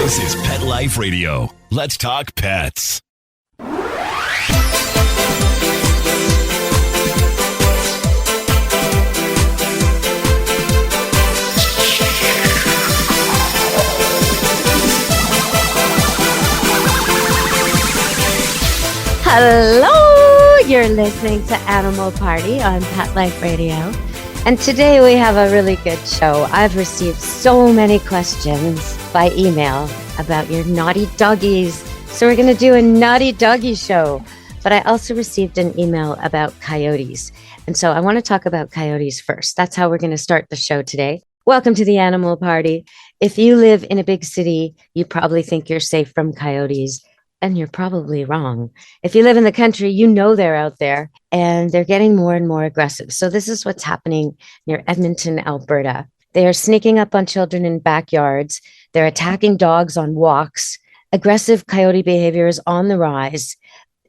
This is Pet Life Radio. Let's talk pets. Hello, you're listening to Animal Party on Pet Life Radio. And today we have a really good show. I've received so many questions by email about your naughty doggies. So we're going to do a naughty doggy show. But I also received an email about coyotes. And so I want to talk about coyotes first. That's how we're going to start the show today. Welcome to the Animal Party. If you live in a big city, you probably think you're safe from coyotes. And you're probably wrong. If you live in the country, you know they're out there and they're getting more and more aggressive. So this is what's happening near Edmonton, Alberta. They are sneaking up on children in backyards. They're attacking dogs on walks. Aggressive coyote behavior is on the rise.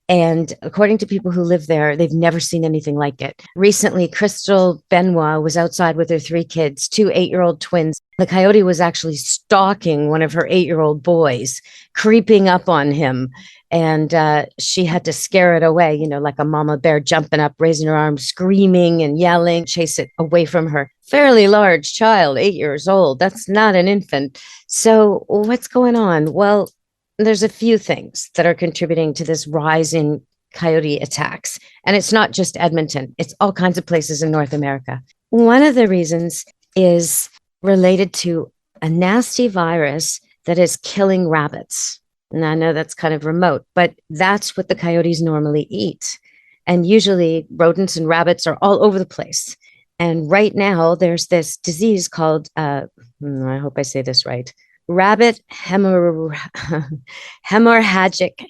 And according to people who live there, they've never seen anything like it. Recently, Crystal Benoit was outside with her 3 kids, 2 8-year-old twins. The coyote was actually stalking one of her 8-year-old boys, creeping up on him. And she had to scare it away, like a mama bear jumping up, raising her arms, screaming and yelling, chase it away from her. Fairly large child, 8 years old. That's not an infant. So what's going on? Well, there's a few things that are contributing to this rise in coyote attacks. And it's not just Edmonton. It's all kinds of places in North America. One of the reasons is related to a nasty virus that is killing rabbits. And I know that's kind of remote, but that's what the coyotes normally eat. And usually rodents and rabbits are all over the place. And right now there's this disease called, I hope I say this right, rabbit hemorrhagic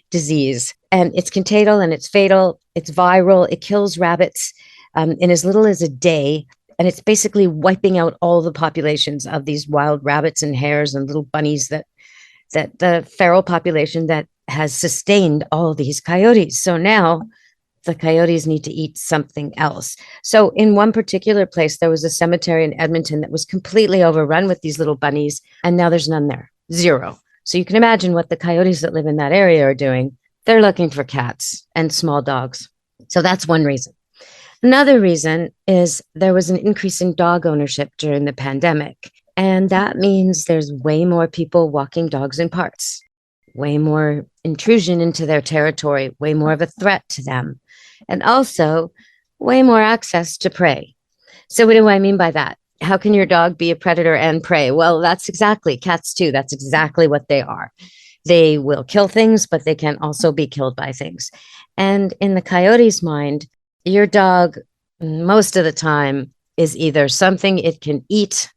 disease. And it's contagious and it's fatal. It's viral. It kills rabbits in as little as a day. And it's basically wiping out all the populations of these wild rabbits and hares and little bunnies that the feral population that has sustained all these coyotes. So now the coyotes need to eat something else. So in one particular place, there was a cemetery in Edmonton that was completely overrun with these little bunnies. And now there's none there, 0. So you can imagine what the coyotes that live in that area are doing. They're looking for cats and small dogs. So that's one reason. Another reason is there was an increase in dog ownership during the pandemic. And that means there's way more people walking dogs in parks, way more intrusion into their territory, way more of a threat to them, and also way more access to prey. So what do I mean by that? How can your dog be a predator and prey? Well, that's exactly, cats too, that's exactly what they are. They will kill things, but they can also be killed by things. And in the coyote's mind, your dog, most of the time, is either something it can eat,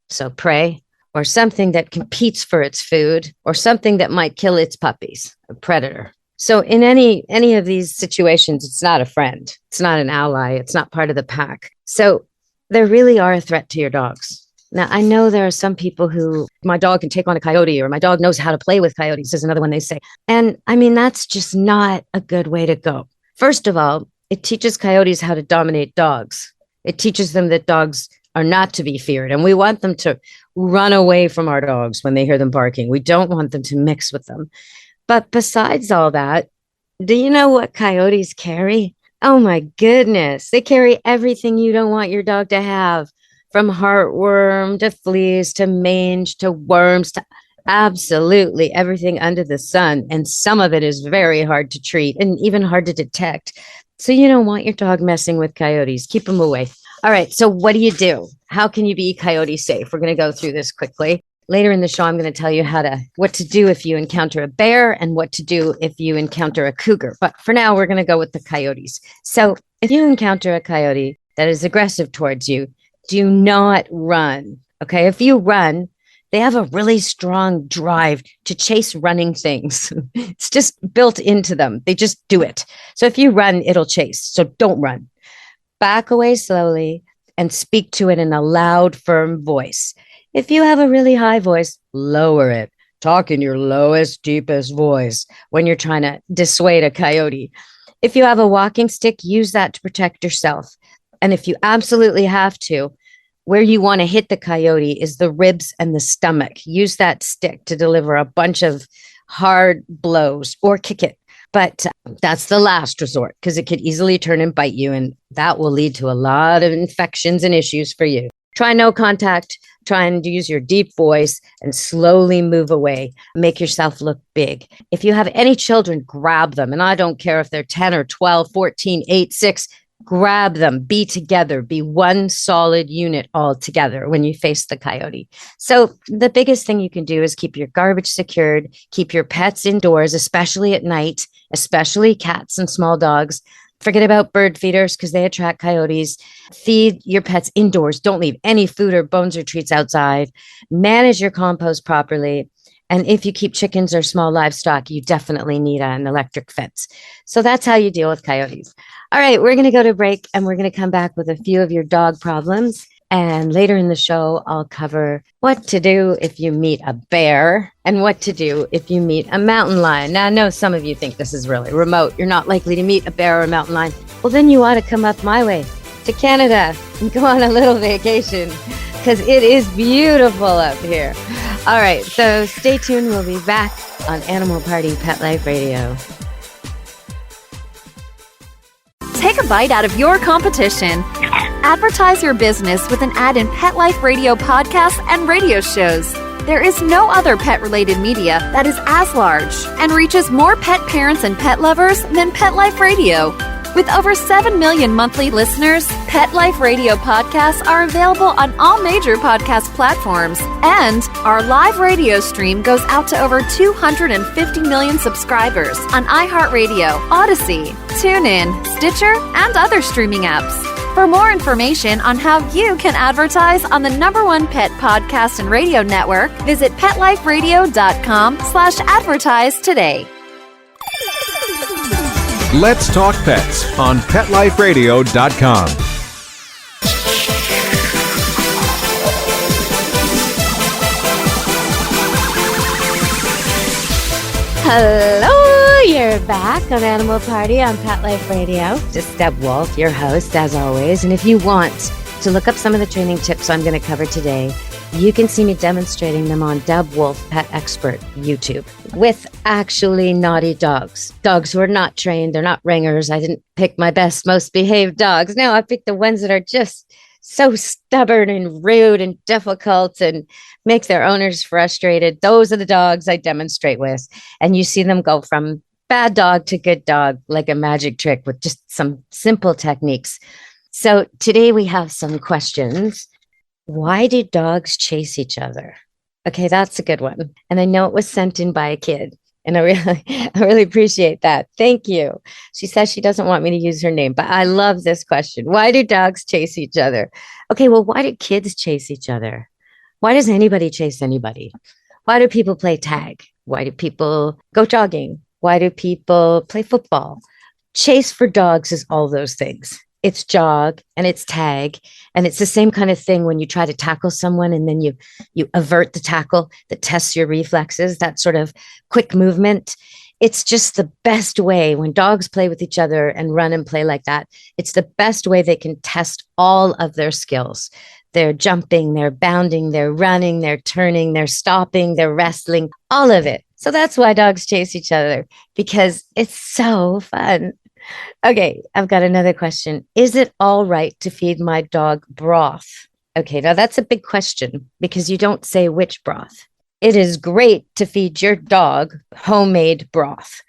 so prey, or something that competes for its food, or something that might kill its puppies, a predator. So in any of these situations, it's not a friend. It's not an ally. It's not part of the pack. So they really are a threat to your dogs. Now, I know there are some people who, my dog can take on a coyote, or my dog knows how to play with coyotes is another one they say. And I mean, that's just not a good way to go. First of all, it teaches coyotes how to dominate dogs. It teaches them that dogs are not to be feared. And we want them to run away from our dogs when they hear them barking. We don't want them to mix with them. But besides all that, do you know what coyotes carry? Oh my goodness. They carry everything you don't want your dog to have, from heartworm to fleas to mange to worms to absolutely everything under the sun. And some of it is very hard to treat and even hard to detect. So you don't want your dog messing with coyotes. Keep them away. All right. So what do you do? How can you be coyote safe? We're going to go through this quickly. Later in the show, I'm going to tell you what to do if you encounter a bear and what to do if you encounter a cougar. But for now, we're going to go with the coyotes. So if you encounter a coyote that is aggressive towards you, do not run. Okay. If you run, they have a really strong drive to chase running things. It's just built into them. They just do it. So if you run, it'll chase. So don't run. Back away slowly and speak to it in a loud, firm voice. If you have a really high voice, lower it. Talk in your lowest, deepest voice when you're trying to dissuade a coyote. If you have a walking stick, use that to protect yourself. And if you absolutely have to, Where you want to hit the coyote is the ribs and the stomach. Use that stick to deliver a bunch of hard blows or kick it. But that's the last resort because it could easily turn and bite you. And that will lead to a lot of infections and issues for you. Try no contact. Try and use your deep voice and slowly move away. Make yourself look big. If you have any children, grab them. And I don't care if they're 10 or 12, 14, 8, 6. Grab them, be together, be one solid unit all together when you face the coyote. So the biggest thing you can do is keep your garbage secured, keep your pets indoors, especially at night, especially cats and small dogs. Forget about bird feeders because they attract coyotes. Feed your pets indoors. Don't leave any food or bones or treats outside. Manage your compost properly. And if you keep chickens or small livestock, you definitely need an electric fence. So that's how you deal with coyotes. All right, we're going to go to break and we're going to come back with a few of your dog problems. And later in the show, I'll cover what to do if you meet a bear and what to do if you meet a mountain lion. Now, I know some of you think this is really remote. You're not likely to meet a bear or a mountain lion. Well, then you ought to come up my way to Canada and go on a little vacation because it is beautiful up here. All right, so stay tuned. We'll be back on Animal Party Pet Life Radio. Take a bite out of your competition. Advertise your business with an ad in Pet Life Radio podcasts and radio shows. There is no other pet-related media that is as large and reaches more pet parents and pet lovers than Pet Life Radio. With over 7 million monthly listeners, Pet Life Radio podcasts are available on all major podcast platforms, and our live radio stream goes out to over 250 million subscribers on iHeartRadio, Odyssey, TuneIn, Stitcher, and other streaming apps. For more information on how you can advertise on the #1 pet podcast and radio network, visit PetLifeRadio.com/advertise today. Let's Talk Pets on PetLifeRadio.com. Hello, you're back on Animal Party on Pet Life Radio. Just Deb Wolf, your host, as always. And if you want to look up some of the training tips I'm going to cover today, you can see me demonstrating them on Deb Wolf Pet Expert YouTube with actually naughty dogs. Dogs who are not trained. They're not ringers. I didn't pick my best, most behaved dogs. No, I picked the ones that are just so stubborn and rude and difficult and make their owners frustrated. Those are the dogs I demonstrate with. And you see them go from bad dog to good dog like a magic trick with just some simple techniques. So today we have some questions. Why do dogs chase each other? Okay, that's a good one. And I know it was sent in by a kid. And I really appreciate that. Thank you. She says she doesn't want me to use her name, but I love this question. Why do dogs chase each other? Okay, well, why do kids chase each other? Why does anybody chase anybody? Why do people play tag? Why do people go jogging? Why do people play football? Chase for dogs is all those things. It's jog and it's tag. And it's the same kind of thing when you try to tackle someone and then you avert the tackle that tests your reflexes, that sort of quick movement. It's just the best way when dogs play with each other and run and play like that. It's the best way they can test all of their skills. They're jumping, they're bounding, they're running, they're turning, they're stopping, they're wrestling, all of it. So that's why dogs chase each other, because it's so fun. Okay, I've got another question. Is it all right to feed my dog broth? Okay, now that's a big question because you don't say which broth. It is great to feed your dog homemade broth,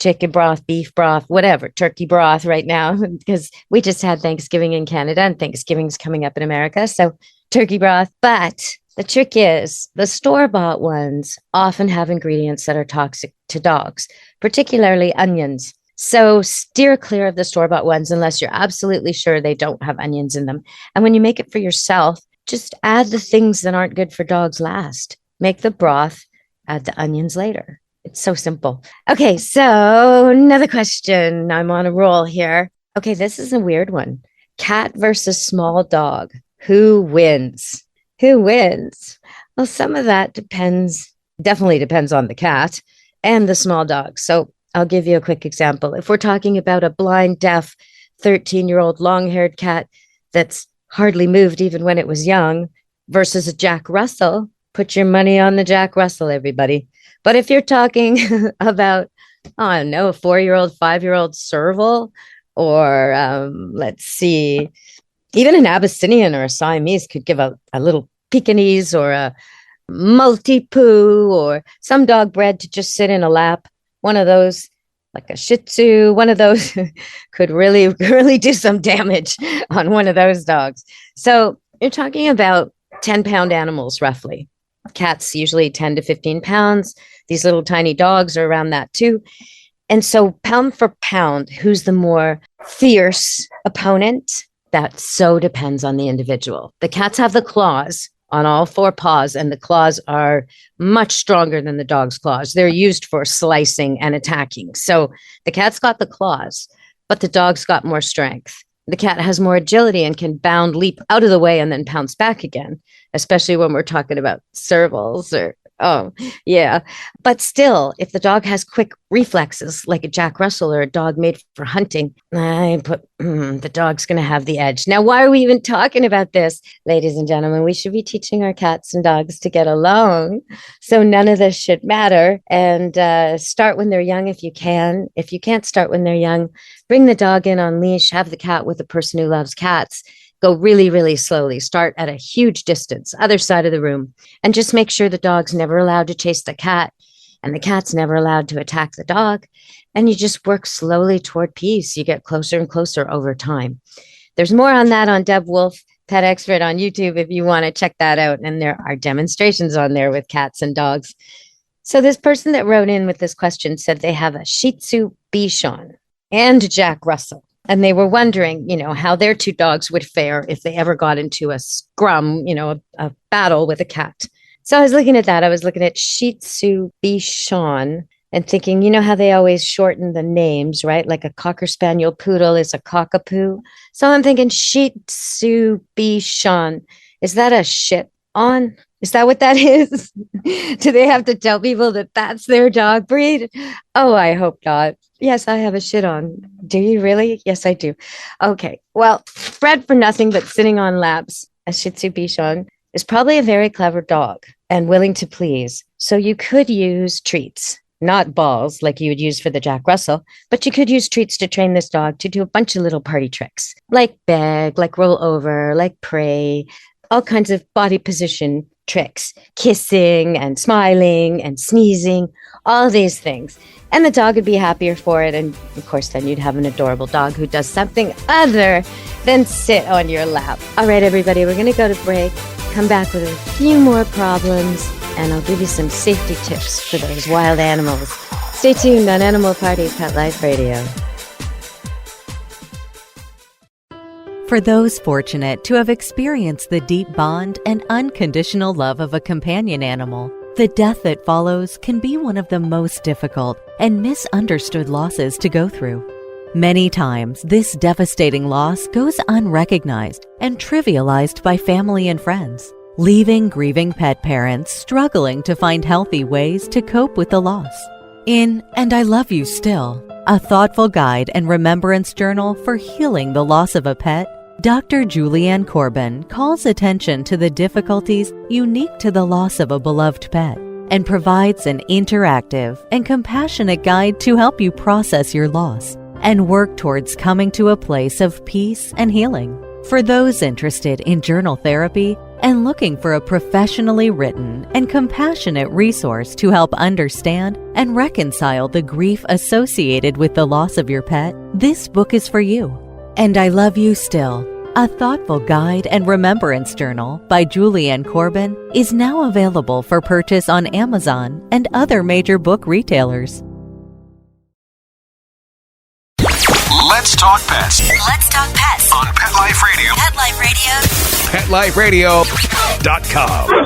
chicken broth, beef broth, whatever, turkey broth right now, because we just had Thanksgiving in Canada and Thanksgiving's coming up in America. So turkey broth. But the trick is the store-bought ones often have ingredients that are toxic to dogs, particularly onions. So steer clear of the store-bought ones unless you're absolutely sure they don't have onions in them. And when you make it for yourself, just add the things that aren't good for dogs last. Make the broth, add the onions later. It's so simple. Okay, so another question. I'm on a roll here. Okay, this is a weird one. Cat versus small dog. Who wins? Who wins? Well, some of that definitely depends on the cat and the small dog. So I'll give you a quick example. If we're talking about a blind, deaf, 13-year-old long-haired cat that's hardly moved even when it was young, versus a Jack Russell. Put your money on the Jack Russell, everybody. But if you're talking about, I don't know, a 4-year-old, 5-year-old serval, or let's see, even an Abyssinian or a Siamese could give a little Pekingese or a Maltipoo, or some dog bred to just sit in a lap. One of those, like a Shih Tzu, one of those could really, really do some damage on one of those dogs. So you're talking about 10-pound animals, roughly. Cats usually 10 to 15 pounds. These little tiny dogs are around that too. And so pound for pound, who's the more fierce opponent? That so depends on the individual. The cats have the claws on all 4 paws, and the claws are much stronger than the dog's claws. They're used for slicing and attacking. So the cat's got the claws, but the dog's got more strength. The cat has more agility and can bound, leap out of the way, and then pounce back again, especially when we're talking about servals or, oh, yeah. But still, if the dog has quick reflexes like a Jack Russell or a dog made for hunting, the dog's going to have the edge. Now, why are we even talking about this? Ladies and gentlemen, we should be teaching our cats and dogs to get along. So none of this should matter. And start when they're young if you can. If you can't start when they're young, bring the dog in on leash, have the cat with a person who loves cats. Go really, really slowly. Start at a huge distance, other side of the room, and just make sure the dog's never allowed to chase the cat and the cat's never allowed to attack the dog. And you just work slowly toward peace. You get closer and closer over time. There's more on that on Deb Wolf, Pet Expert on YouTube, if you want to check that out. And there are demonstrations on there with cats and dogs. So this person that wrote in with this question said they have a Shih Tzu Bichon and Jack Russell. And they were wondering, how their 2 dogs would fare if they ever got into a scrum, a battle with a cat. So I was looking at that. I was looking at Shih Tzu Bichon and thinking, how they always shorten the names, right? Like a Cocker Spaniel Poodle is a cockapoo. So I'm thinking Shih Tzu Bichon. Is that a shit on? Is that what that is? Do they have to tell people that that's their dog breed? Oh, I hope not. Yes, I have a shit on. Do you really? Yes, I do. Okay. Well, bred for nothing but sitting on laps, a Shih Tzu Bichon is probably a very clever dog and willing to please. So you could use treats, not balls like you would use for the Jack Russell, but you could use treats to train this dog to do a bunch of little party tricks, like beg, like roll over, like pray, all kinds of body position tricks, kissing and smiling and sneezing, all these things. And the dog would be happier for it. And of course, then you'd have an adorable dog who does something other than sit on your lap. All right, everybody, we're going to go to break, come back with a few more problems, and I'll give you some safety tips for those wild animals. Stay tuned on Animal Party Pet Life Radio. For those fortunate to have experienced the deep bond and unconditional love of a companion animal, the death that follows can be one of the most difficult and misunderstood losses to go through. Many times, this devastating loss goes unrecognized and trivialized by family and friends, leaving grieving pet parents struggling to find healthy ways to cope with the loss. In And I Love You Still, a thoughtful guide and remembrance journal for healing the loss of a pet, Dr. Julianne Corbin calls attention to the difficulties unique to the loss of a beloved pet and provides an interactive and compassionate guide to help you process your loss and work towards coming to a place of peace and healing. For those interested in journal therapy and looking for a professionally written and compassionate resource to help understand and reconcile the grief associated with the loss of your pet, this book is for you. And I Love You Still, a thoughtful guide and remembrance journal by Julianne Corbin, is now available for purchase on Amazon and other major book retailers. Let's talk pets Let's talk pets on Pet Life Radio. Pet Life Radio. PetLifeRadio.com.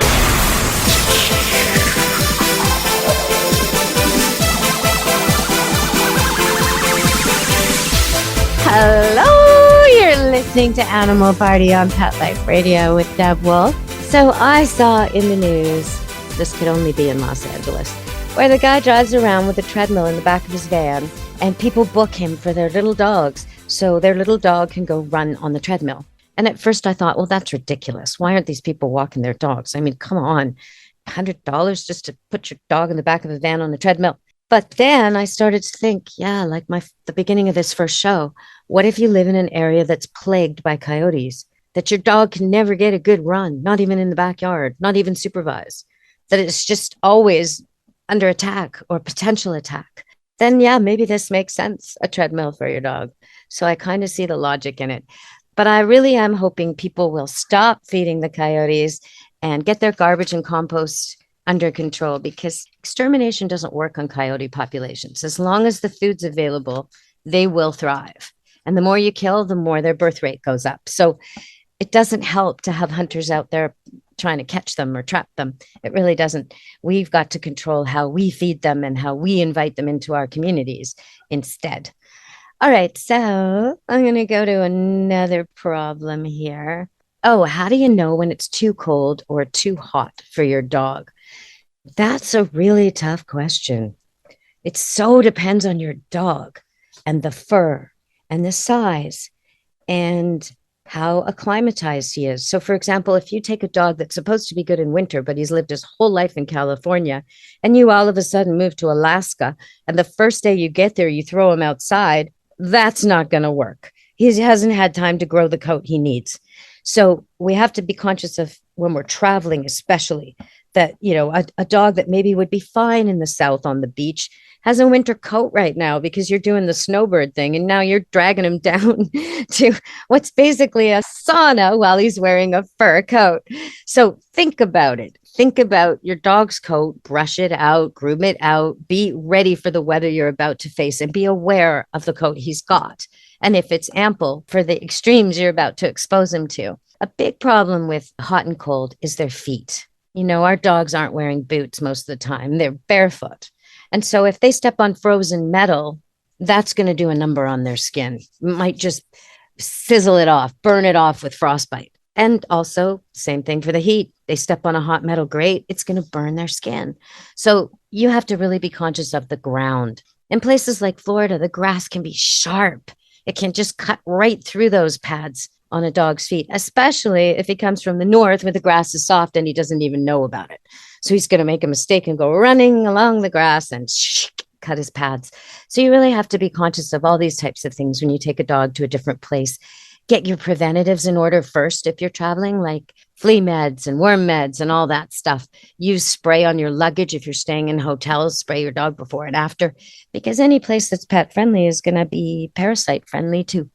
Hello, you're listening to Animal Party on Pet Life Radio with Deb Wolf. So I saw in the news, this could only be in Los Angeles, where the guy drives around with a treadmill in the back of his van and people book him for their little dogs so their little dog can go run on the treadmill. And at first I thought, well, that's ridiculous. Why aren't these people walking their dogs? I mean, come on, $100 just to put your dog in the back of a van on a treadmill. But then I started to think, yeah, like the beginning of this first show, what if you live in an area that's plagued by coyotes, that your dog can never get a good run, not even in the backyard, not even supervised, that it's just always under attack or potential attack? Then yeah, maybe this makes sense, a treadmill for your dog. So I kind of see the logic in it. But I really am hoping people will stop feeding the coyotes and get their garbage and compost under control, because extermination doesn't work on coyote populations. As long as the food's available, they will thrive. And the more you kill, the more their birth rate goes up. So it doesn't help to have hunters out there trying to catch them or trap them. It really doesn't. We've got to control how we feed them and how we invite them into our communities instead. All right, so I'm going to go to another problem here. Oh, how do you know when it's too cold or too hot for your dog? That's a really tough question. It so depends on your dog and the fur and the size and how acclimatized he is. So, for example, if you take a dog that's supposed to be good in winter, but he's lived his whole life in California, and you all of a sudden move to Alaska, and the first day you get there, you throw him outside, that's not going to work. He hasn't had time to grow the coat he needs. So we have to be conscious of, when we're traveling, especially, that, you know, a dog that maybe would be fine in the South on the beach has a winter coat right now because you're doing the snowbird thing. And now you're dragging him down to what's basically a sauna while he's wearing a fur coat. So think about it. Think about your dog's coat, brush it out, groom it out, be ready for the weather you're about to face, and be aware of the coat he's got. And if it's ample for the extremes you're about to expose him to. A big problem with hot and cold is their feet. You know, our dogs aren't wearing boots most of the time. They're barefoot. And so if they step on frozen metal, that's going to do a number on their skin. It might just sizzle it off, burn it off with frostbite. And also, same thing for the heat. They step on a hot metal grate, it's going to burn their skin. So you have to really be conscious of the ground. In places like Florida, the grass can be sharp. It can just cut right through those pads on a dog's feet, especially if he comes from the north where the grass is soft and he doesn't even know about it. So he's going to make a mistake and go running along the grass and cut his pads. So you really have to be conscious of all these types of things when you take a dog to a different place. Get your preventatives in order first if you're traveling, like flea meds and worm meds and all that stuff. Use spray on your luggage if you're staying in hotels. Spray your dog before and after, because any place that's pet friendly is going to be parasite friendly too.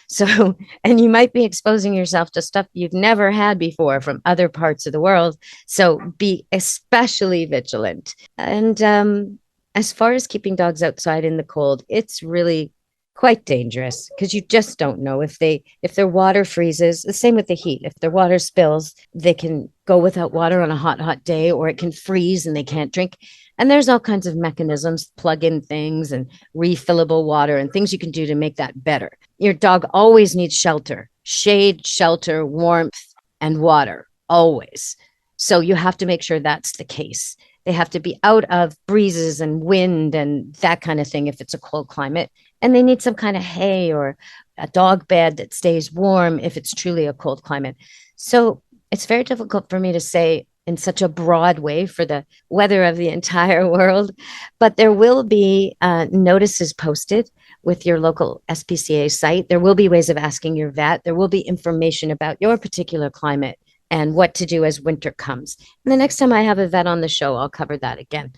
So, and you might be exposing yourself to stuff you've never had before from other parts of the world. So be especially vigilant. And as far as keeping dogs outside in the cold, it's really quite dangerous because you just don't know if their water freezes. The same with the heat. If their water spills, they can go without water on a hot day, or it can freeze and they can't drink. And there's all kinds of mechanisms, plug-in things and refillable water and things you can do to make that better. Your dog always needs shelter, shade, shelter, warmth, and water, always. So you have to make sure that's the case. They have to be out of breezes and wind and that kind of thing if it's a cold climate. And they need some kind of hay or a dog bed that stays warm if it's truly a cold climate. So it's very difficult for me to say in such a broad way for the weather of the entire world, but there will be notices posted with your local SPCA site. There will be ways of asking your vet. There will be information about your particular climate and what to do as winter comes. And the next time I have a vet on the show, I'll cover that again.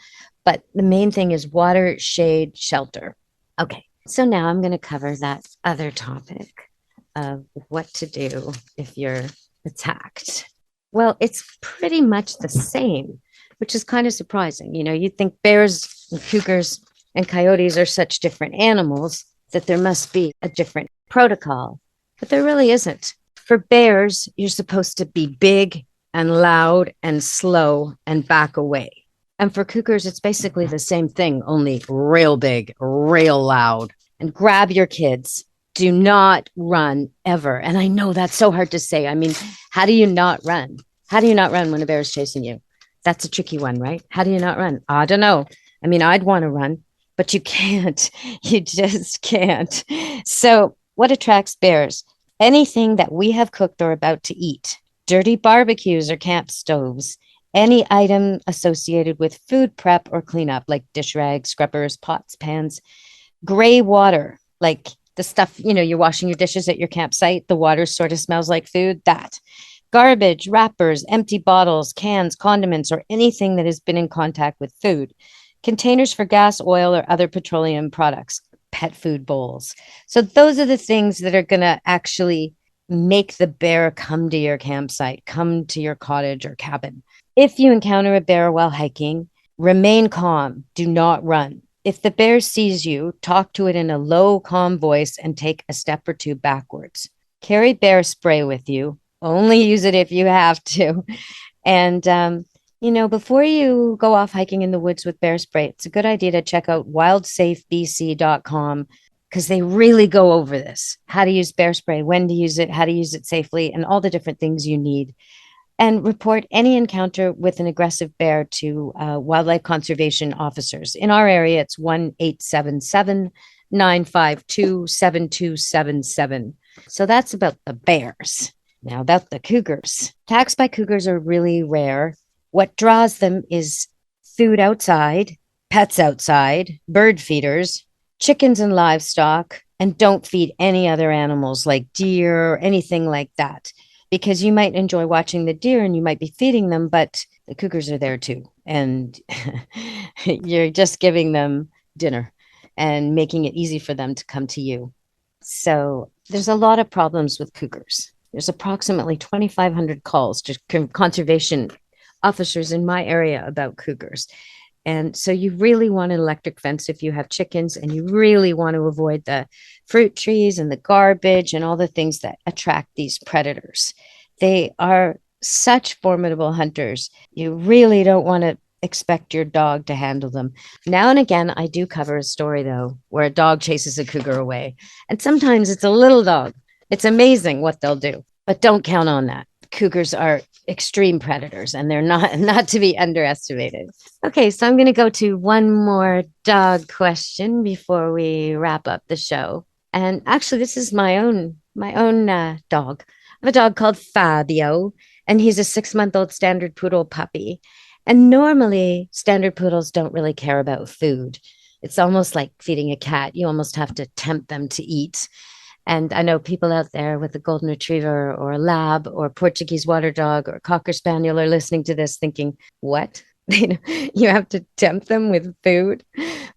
But the main thing is water, shade, shelter. Okay, so now I'm going to cover that other topic of what to do if you're attacked. Well, it's pretty much the same, which is kind of surprising. You know, you'd think bears and cougars and coyotes are such different animals that there must be a different protocol, but there really isn't. For bears, you're supposed to be big and loud and slow and back away. And for cougars, it's basically the same thing, only real big, real loud. And grab your kids. Do not run ever. And I know that's so hard to say. I mean, how do you not run? How do you not run when a bear is chasing you? That's a tricky one, right? How do you not run? I don't know. I mean, I'd want to run, but you can't. You just can't. So what attracts bears? anything that we have cooked or about to eat, dirty barbecues or camp stoves, any item associated with food prep or cleanup, like dish rags, scrubbers, pots, pans, gray water, like the stuff, you're washing your dishes at your campsite, the water sort of smells like food, that. Garbage, wrappers, empty bottles, cans, condiments, or anything that has been in contact with food. Containers for gas, oil, or other petroleum products, pet food bowls. So those are the things that are going to actually make the bear come to your campsite, come to your cottage or cabin. If you encounter a bear while hiking, remain calm. Do not run. If the bear sees you, talk to it in a low, calm voice and take a step or two backwards. Carry bear spray with you. Only use it if you have to. And, before you go off hiking in the woods with bear spray, it's a good idea to check out wildsafebc.com because they really go over this, how to use bear spray, when to use it, how to use it safely, and all the different things you need. And report any encounter with an aggressive bear to wildlife conservation officers. In our area, it's 1-877-952-7277. So that's about the bears. Now about the cougars. Attacks by cougars are really rare. What draws them is food outside, pets outside, bird feeders, chickens and livestock, and don't feed any other animals like deer or anything like that. Because you might enjoy watching the deer and you might be feeding them, but the cougars are there too. And you're just giving them dinner and making it easy for them to come to you. So there's a lot of problems with cougars. There's approximately 2,500 calls to conservation officers in my area about cougars. And so you really want an electric fence if you have chickens, and you really want to avoid the fruit trees and the garbage and all the things that attract these predators. They are such formidable hunters. You really don't want to expect your dog to handle them. Now and again, I do cover a story, though, where a dog chases a cougar away. And sometimes it's a little dog. It's amazing what they'll do, but don't count on that. Cougars are extreme predators, and they're not to be underestimated. Okay, so I'm going to go to one more dog question before we wrap up the show. And actually, this is my own dog. I have a dog called Fabio, and he's a 6-month-old standard poodle puppy. And normally, standard poodles don't really care about food. It's almost like feeding a cat. You almost have to tempt them to eat. And I know people out there with a golden retriever or a lab or Portuguese water dog or cocker spaniel are listening to this thinking, what? You have to tempt them with food?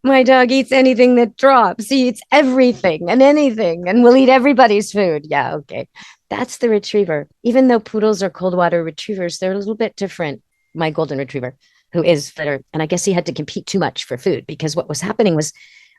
My dog eats anything that drops. He eats everything and anything and will eat everybody's food. Yeah, okay. That's the retriever. Even though poodles are cold water retrievers, they're a little bit different. My golden retriever, who is fitter, and I guess he had to compete too much for food because what was happening was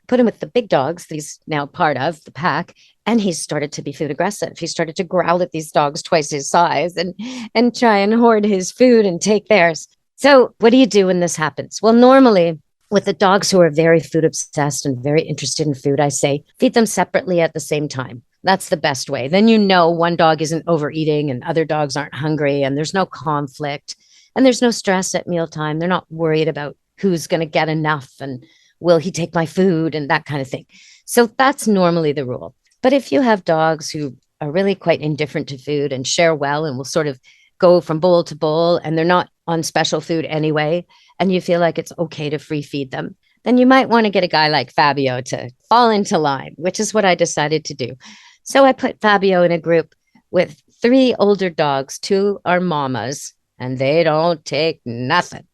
put him with the big dogs that he's now part of, the pack, and he started to be food aggressive. He started to growl at these dogs twice his size and try and hoard his food and take theirs. So what do you do when this happens? Well, normally with the dogs who are very food obsessed and very interested in food, I say feed them separately at the same time. That's the best way. Then you know one dog isn't overeating and other dogs aren't hungry, and there's no conflict and there's no stress at mealtime. They're not worried about who's going to get enough and will he take my food and that kind of thing. So that's normally the rule. But if you have dogs who are really quite indifferent to food and share well and will sort of go from bowl to bowl and they're not on special food anyway, and you feel like it's okay to free feed them, then you might want to get a guy like Fabio to fall into line, which is what I decided to do. So I put Fabio in a group with 3 older dogs. 2 are mamas, and they don't take nothing.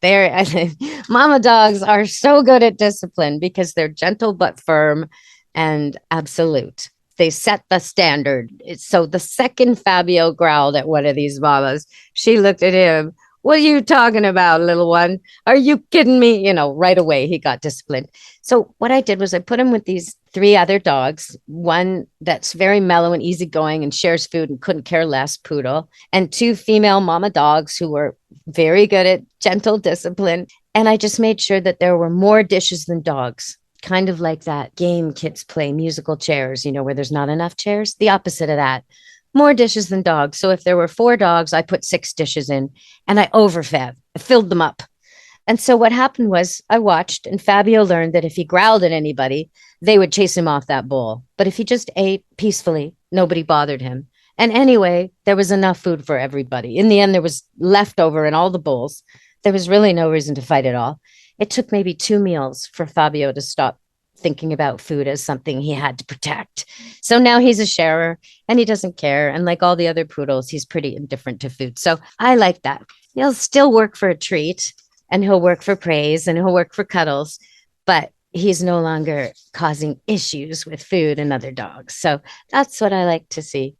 Mama dogs are so good at discipline because they're gentle but firm and absolute. They set the standard. So the second Fabio growled at one of these mamas, she looked at him. What are you talking about, little one? Are you kidding me? Right away he got disciplined. So what I did was I put him with these 3 other dogs, one that's very mellow and easygoing and shares food and couldn't care less, poodle, and 2 female mama dogs who were very good at gentle discipline. And I just made sure that there were more dishes than dogs, kind of like that game kids play, musical chairs, where there's not enough chairs, the opposite of that. More dishes than dogs. So if there were 4 dogs, I put 6 dishes in and I overfed. I filled them up. And so what happened was I watched, and Fabio learned that if he growled at anybody, they would chase him off that bowl. But if he just ate peacefully, nobody bothered him. And anyway, there was enough food for everybody. In the end, there was leftover in all the bowls. There was really no reason to fight at all. It took maybe 2 meals for Fabio to stop thinking about food as something he had to protect. So now he's a sharer and he doesn't care. And like all the other poodles, he's pretty indifferent to food. So I like that. He'll still work for a treat and he'll work for praise and he'll work for cuddles, but he's no longer causing issues with food and other dogs. So that's what I like to see.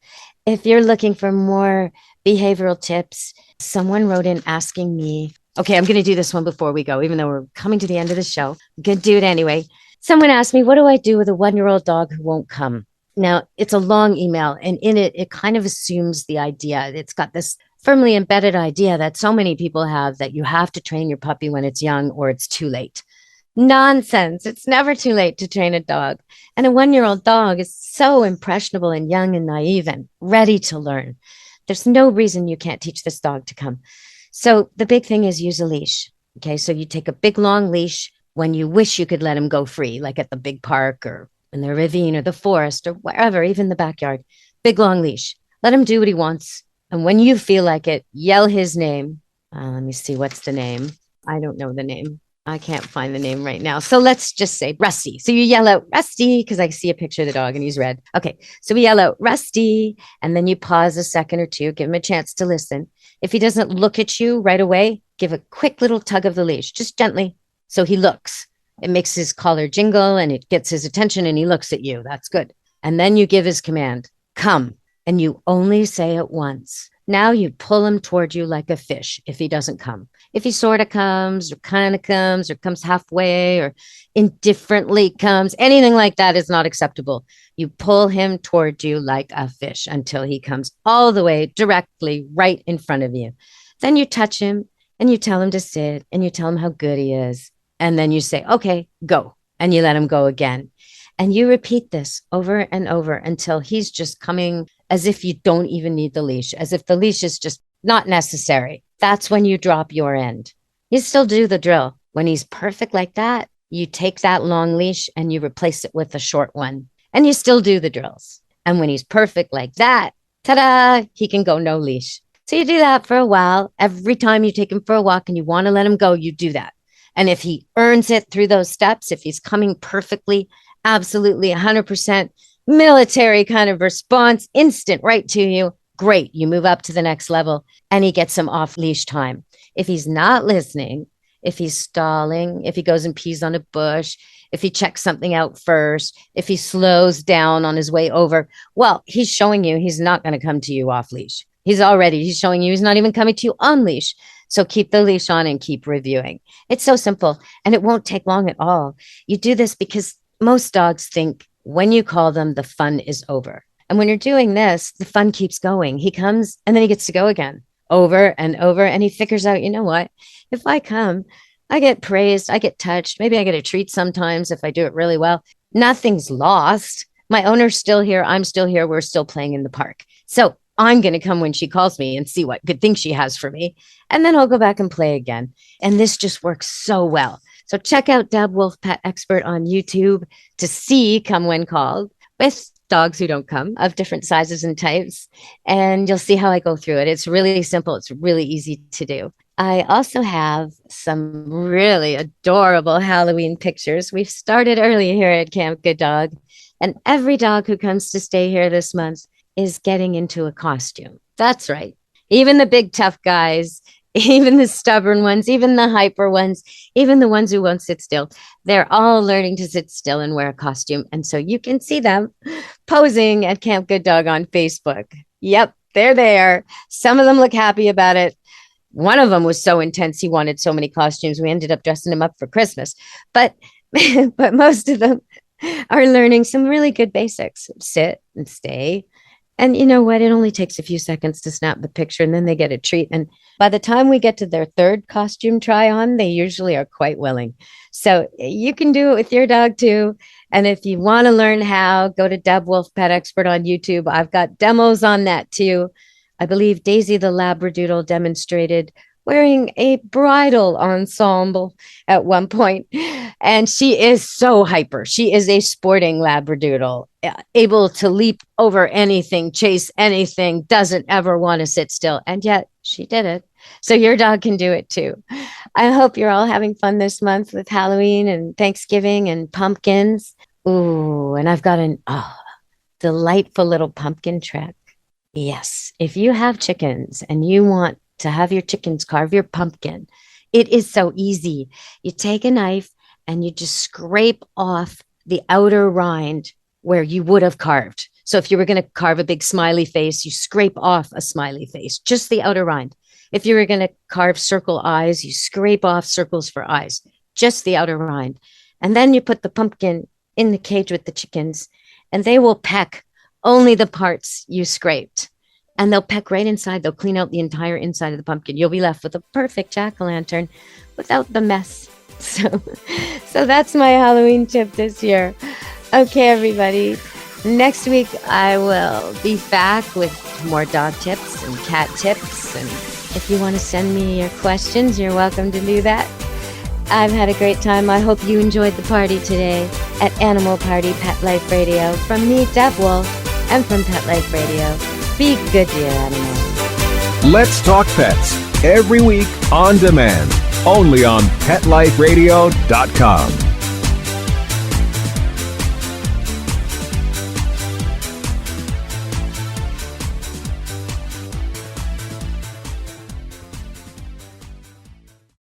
If you're looking for more behavioral tips, someone wrote in asking me, okay, I'm going to do this one before we go, even though we're coming to the end of the show. I'm going to do it anyway. Someone asked me, what do I do with a 1-year-old dog who won't come? Now, it's a long email, and in it, it kind of assumes the idea. It's got this firmly embedded idea that so many people have that you have to train your puppy when it's young or it's too late. Nonsense. It's never too late to train a dog. And a 1-year-old dog is so impressionable and young and naive and ready to learn. There's no reason you can't teach this dog to come. So the big thing is use a leash. Okay, so you take a big long leash when you wish you could let him go free, like at the big park or in the ravine or the forest or wherever, even the backyard. Big long leash. Let him do what he wants. And when you feel like it, yell his name. Let me see, what's the name? I don't know the name. I can't find the name right now. So let's just say Rusty. So you yell out Rusty, because I see a picture of the dog and he's red. Okay, so we yell out Rusty, and then you pause a second or two, give him a chance to listen. If he doesn't look at you right away, give a quick little tug of the leash, just gently. So he looks. It makes his collar jingle and it gets his attention and he looks at you. That's good. And then you give his command, come, and you only say it once. Now you pull him toward you like a fish if he doesn't come. If he sort of comes or kind of comes or comes halfway or indifferently comes, anything like that is not acceptable. You pull him toward you like a fish until he comes all the way directly right in front of you. Then you touch him and you tell him to sit and you tell him how good he is. And then you say, okay, go. And you let him go again. And you repeat this over and over until he's just coming as if you don't even need the leash, as if the leash is just not necessary. That's when you drop your end. You still do the drill. When he's perfect like that, you take that long leash and you replace it with a short one. And you still do the drills. And when he's perfect like that, ta-da, he can go no leash. So you do that for a while. Every time you take him for a walk and you want to let him go, you do that. And if he earns it through those steps, if he's coming perfectly, absolutely 100% military kind of response, instant right to you, great. You move up to the next level and he gets some off leash time. If he's not listening, if he's stalling, if he goes and pees on a bush, if he checks something out first, if he slows down on his way over, well, he's showing you he's not going to come to you off leash. He's showing you he's not even coming to you on leash. So keep the leash on and keep reviewing. It's so simple and it won't take long at all. You do this because most dogs think when you call them, the fun is over. And when you're doing this, the fun keeps going. He comes and then he gets to go again over and over. And he figures out, you know what? If I come, I get praised, I get touched. Maybe I get a treat sometimes if I do it really well. Nothing's lost. My owner's still here. I'm still here. We're still playing in the park. So I'm going to come when she calls me and see what good things she has for me. And then I'll go back and play again. And this just works so well. So check out Deb Wolf Pet Expert on YouTube to see Come When Called with dogs who don't come of different sizes and types. And you'll see how I go through it. It's really simple. It's really easy to do. I also have some really adorable Halloween pictures. We've started early here at Camp Good Dog. And every dog who comes to stay here this month is getting into a costume. That's right. Even the big tough guys, even the stubborn ones, even the hyper ones, even the ones who won't sit still, they're all learning to sit still and wear a costume. And so you can see them posing at Camp Good Dog on Facebook. Yep, they're there. Some of them look happy about it. One of them was so intense, he wanted so many costumes. We ended up dressing him up for Christmas. But most of them are learning some really good basics. Sit and stay. And you know what? It only takes a few seconds to snap the picture and then they get a treat. And by the time we get to their third costume try on, they usually are quite willing. So you can do it with your dog too. And if you want to learn how, go to Deb Wolf Pet Expert on YouTube. I've got demos on that too. I believe Daisy the Labradoodle demonstrated wearing a bridal ensemble at one point. And she is so hyper. She is a sporting Labradoodle, able to leap over anything, chase anything, doesn't ever want to sit still. And yet she did it. So your dog can do it too. I hope you're all having fun this month with Halloween and Thanksgiving and pumpkins. Ooh, and I've got an delightful little pumpkin trick. Yes, if you have chickens and you want to have your chickens carve your pumpkin, it is so easy. You take a knife and you just scrape off the outer rind where you would have carved. So if you were going to carve a big smiley face, you scrape off a smiley face, just the outer rind. If you were going to carve circle eyes, you scrape off circles for eyes, just the outer rind. And then you put the pumpkin in the cage with the chickens, and they will peck only the parts you scraped. And they'll peck right inside. They'll clean out the entire inside of the pumpkin. You'll be left with a perfect jack-o'-lantern without the mess. So that's my Halloween tip this year. Okay, everybody. Next week, I will be back with more dog tips and cat tips. And if you want to send me your questions, you're welcome to do that. I've had a great time. I hope you enjoyed the party today at Animal Party Pet Life Radio. From me, Deb Wolf, and from Pet Life Radio. Be good to your animals. Let's Talk Pets, every week on demand, only on PetLifeRadio.com.